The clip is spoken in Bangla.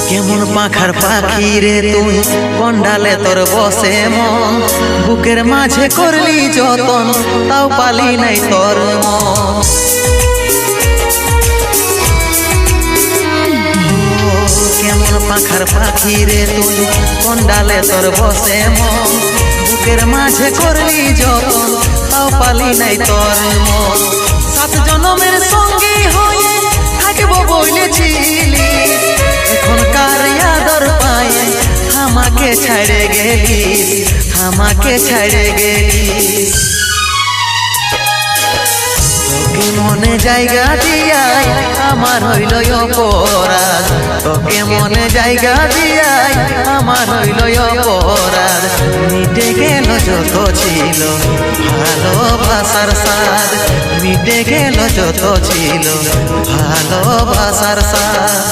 কেমন পাখার পাখি রে তুই কন্ডালে তোর বসে মন, বুকের মাঝে করলি যতন তাও পালি নাই তোর মন। কেমন পাখার পাখি রে তুই কন্ডালে তোর বসে মন, বুকের মাঝে করলি যতন তাও পালি নাই তোর মন। 7 জনমের সঙ্গী হয়ে থাকবো বলেছিলি, এখনকার আদর পায়ে আমাকে ছাড়ে গেলিস, আমাকে ছাড়ে গেলিস। তোকে মনে জায়গা দিয়াই আমার হইল অপরাধ, তোকে মনে জায়গা দিয়াই আমার হইল অপরাধ। মিটে গেল যত ছিল ভালোবাসার স্বাদ, মিটে গেল যত ছিল ভালোবাসার স্বাদ।